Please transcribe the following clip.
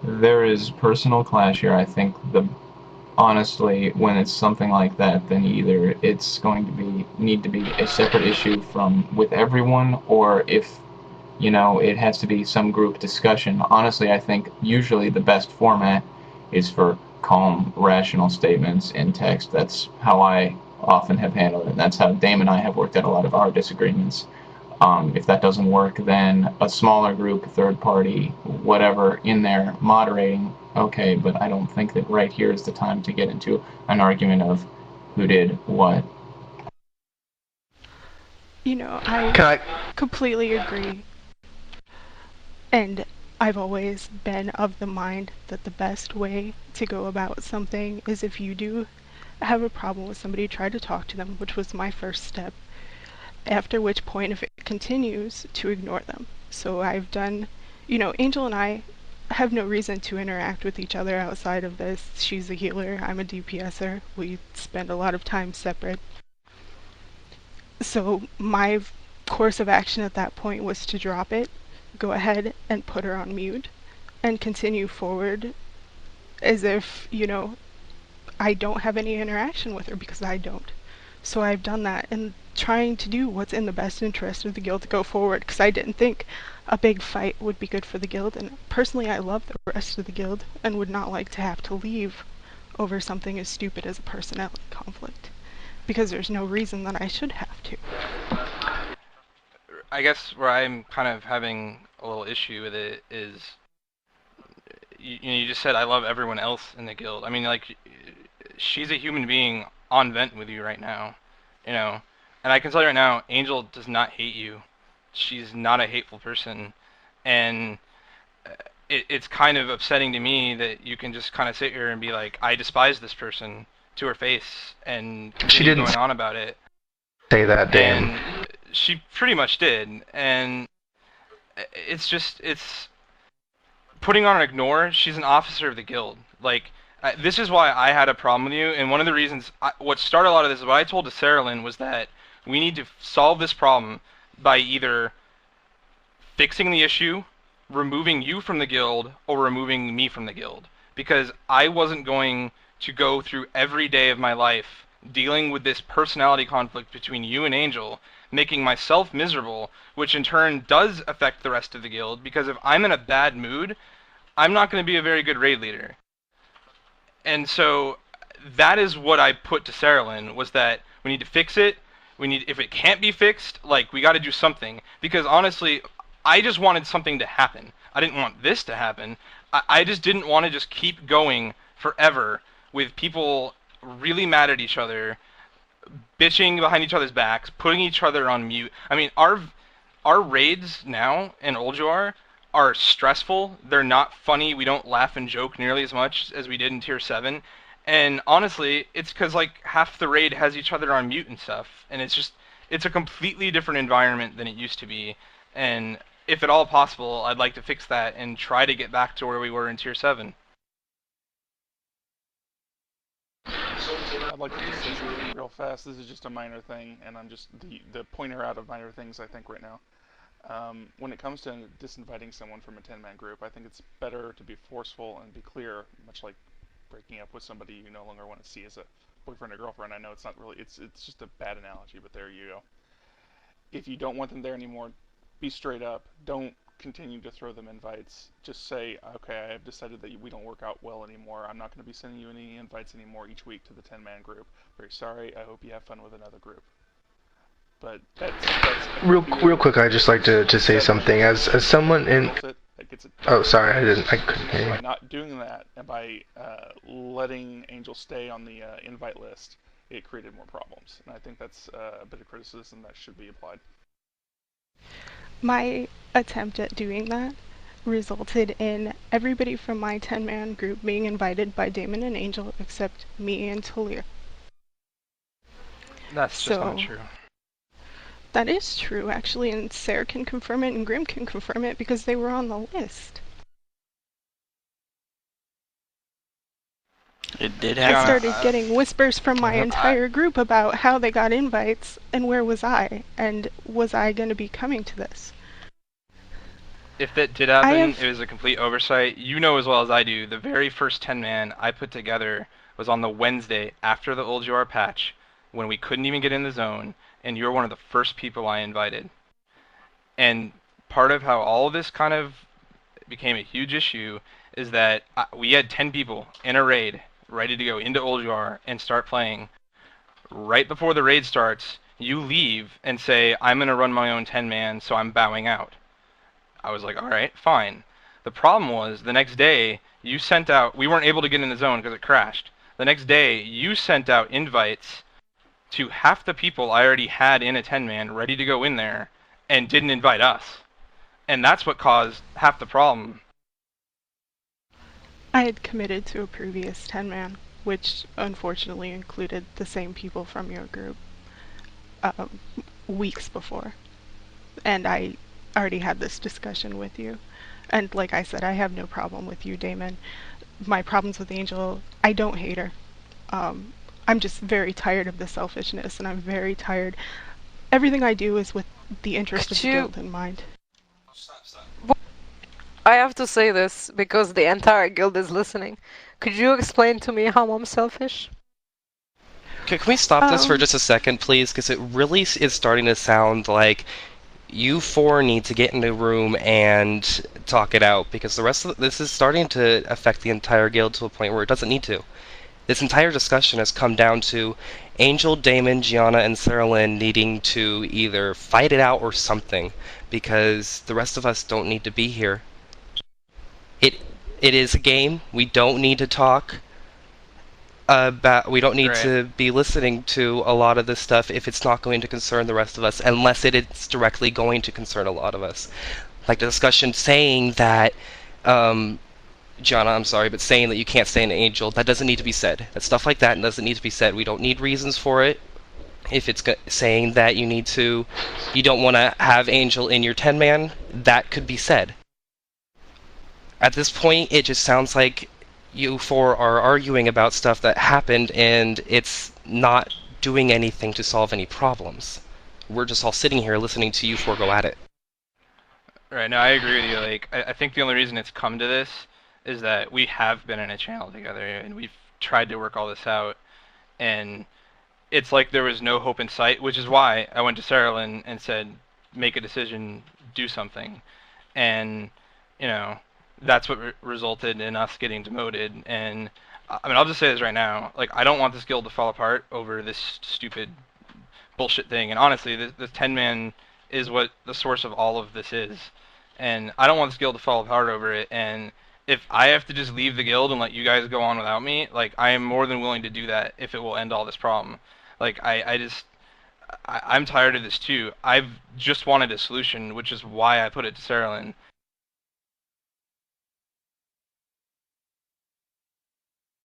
There is personal clash here. I think the honestly, when it's something like that, then either it's going to be need to be a separate issue from with everyone, or if it has to be some group discussion. Honestly, I think usually the best format is for calm, rational statements in text. That's how I often have handled it. That's how Dame and I have worked out a lot of our disagreements. If that doesn't work, then a smaller group, third party, whatever, in there moderating, okay, but I don't think that right here is the time to get into an argument of who did what. I Can I? completely agree. And I've always been of the mind that the best way to go about something is if you do have a problem with somebody, try to talk to them, which was my first step. After which point, if it continues, to ignore them. So I've done, Angel and I have no reason to interact with each other outside of this. She's a healer, I'm a DPSer. We spend a lot of time separate. So my course of action at that point was to drop it, go ahead and put her on mute, and continue forward as if, I don't have any interaction with her, because I don't. So I've done that and trying to do what's in the best interest of the guild to go forward, because I didn't think a big fight would be good for the guild, and personally I love the rest of the guild and would not like to have to leave over something as stupid as a personality conflict, because there's no reason that I should have to. I guess where I'm kind of having a little issue with it is you just said I love everyone else in the guild. I mean, like, she's a human being on vent with you right now, you know. And I can tell you right now, Angel does not hate you. She's not a hateful person, and it's kind of upsetting to me that you can just kind of sit here and be like, I despise this person to her face and She continue didn't going on about it. say that, Dame. And she pretty much did, and it's putting on an ignore. She's an officer of the guild. Like, this is why I had a problem with you, and one of the reasons what started a lot of this is what I told to Sarah Lynn was that we need to solve this problem by either fixing the issue, removing you from the guild, or removing me from the guild, because I wasn't going to go through every day of my life dealing with this personality conflict between you and Angel, making myself miserable, which in turn does affect the rest of the guild, because if I'm in a bad mood, I'm not going to be a very good raid leader. And so that is what I put to Saralyn, was that we need to fix it. If it can't be fixed, like, we got to do something, because honestly, I just wanted something to happen. I didn't want this to happen. I just didn't want to just keep going forever with people really mad at each other, bitching behind each other's backs, putting each other on mute. I mean, our raids now in Uljuar are stressful. They're not funny. We don't laugh and joke nearly as much as we did in Tier 7. And honestly, it's because, like, half the raid has each other on mute and stuff. And it's a completely different environment than it used to be. And if at all possible, I'd like to fix that and try to get back to where we were in Tier 7. I'd like to just say something real fast. This is just a minor thing, and I'm just the pointer out of minor things, I think, right now. When it comes to disinviting someone from a 10-man group, I think it's better to be forceful and be clear, much like breaking up with somebody you no longer want to see as a boyfriend or girlfriend. I know it's not really, it's just a bad analogy, but there you go. If you don't want them there anymore, be straight up. Don't continue to throw them invites. Just say, okay, I have decided that we don't work out well anymore. I'm not going to be sending you any invites anymore each week to the 10-man group. Very sorry. I hope you have fun with another group. But that's Real quick, I'd just like to say something. As someone in... Oh, sorry, I couldn't hear you. By not doing that, and by letting Angel stay on the invite list, it created more problems. And I think that's a bit of criticism that should be applied. My attempt at doing that resulted in everybody from my 10-man group being invited by Damon and Angel except me and Talia. That's just not true. That is true, actually, and Sarah can confirm it and Grim can confirm it because they were on the list. It did happen. I started getting whispers from my entire group about how they got invites and where was I, and was I going to be coming to this? If that did I happen, have it was a complete oversight. You know as well as I do, the very first 10-man I put together was on the Wednesday after the Old UR patch, when we couldn't even get in the zone, and you're one of the first people I invited. And part of how all of this kind of became a huge issue is that we had 10 people in a raid ready to go into Old UR and start playing. Right before the raid starts, you leave and say, I'm going to run my own 10-man, so I'm bowing out. I was like, all right, fine. The problem was the next day you sent out. We weren't able to get in the zone because it crashed. The next day you sent out invites to half the people I already had in a 10-man ready to go in there, and didn't invite us. And that's what caused half the problem. I had committed to a previous 10-man, which unfortunately included the same people from your group um, weeks before. And I already had this discussion with you. And like I said, I have no problem with you, Damon. My problems with Angel, I don't hate her. Um, I'm just very tired of the selfishness, and I'm very tired. Everything I do is with the interest of Could the you... guild in mind. I have to say this because the entire guild is listening. Could you explain to me how I'm selfish? Can we stop this for Um, just a second, please? Because it really is starting to sound like you four need to get in a room and talk it out, because the rest of this is starting to affect the entire guild to a point where it doesn't need to. This entire discussion has come down to Angel, Damon, Gianna, and Sarah Lynn needing to either fight it out or something, because the rest of us don't need to be here. It it is a game. We don't need to talk about. We don't need Right. to be listening to a lot of this stuff if it's not going to concern the rest of us, unless it is directly going to concern a lot of us. Like the discussion saying that, Gianna, I'm sorry, but saying that you can't stay an angel, that doesn't need to be said. That stuff like that doesn't need to be said. We don't need reasons for it. If it's saying that you don't want to have Angel in your 10-man, that could be said. At this point, it just sounds like you four are arguing about stuff that happened, and it's not doing anything to solve any problems. We're just all sitting here listening to you four go at it. Right. No, I agree with you. Like, I think the only reason it's come to this is that we have been in a channel together and we've tried to work all this out, and it's like there was no hope in sight, which is why I went to Sarah Lynn and said, make a decision, do something. And, you know, that's what resulted in us getting demoted. And, I mean, I'll just say this right now. Like, I don't want this guild to fall apart over this stupid bullshit thing. And honestly, this 10-man is what the source of all of this is. And I don't want this guild to fall apart over it. And if I have to just leave the guild and let you guys go on without me, like, I am more than willing to do that if it will end all this problem. Like, I'm tired of this too. I've just wanted a solution, which is why I put it to Sarah Lynn.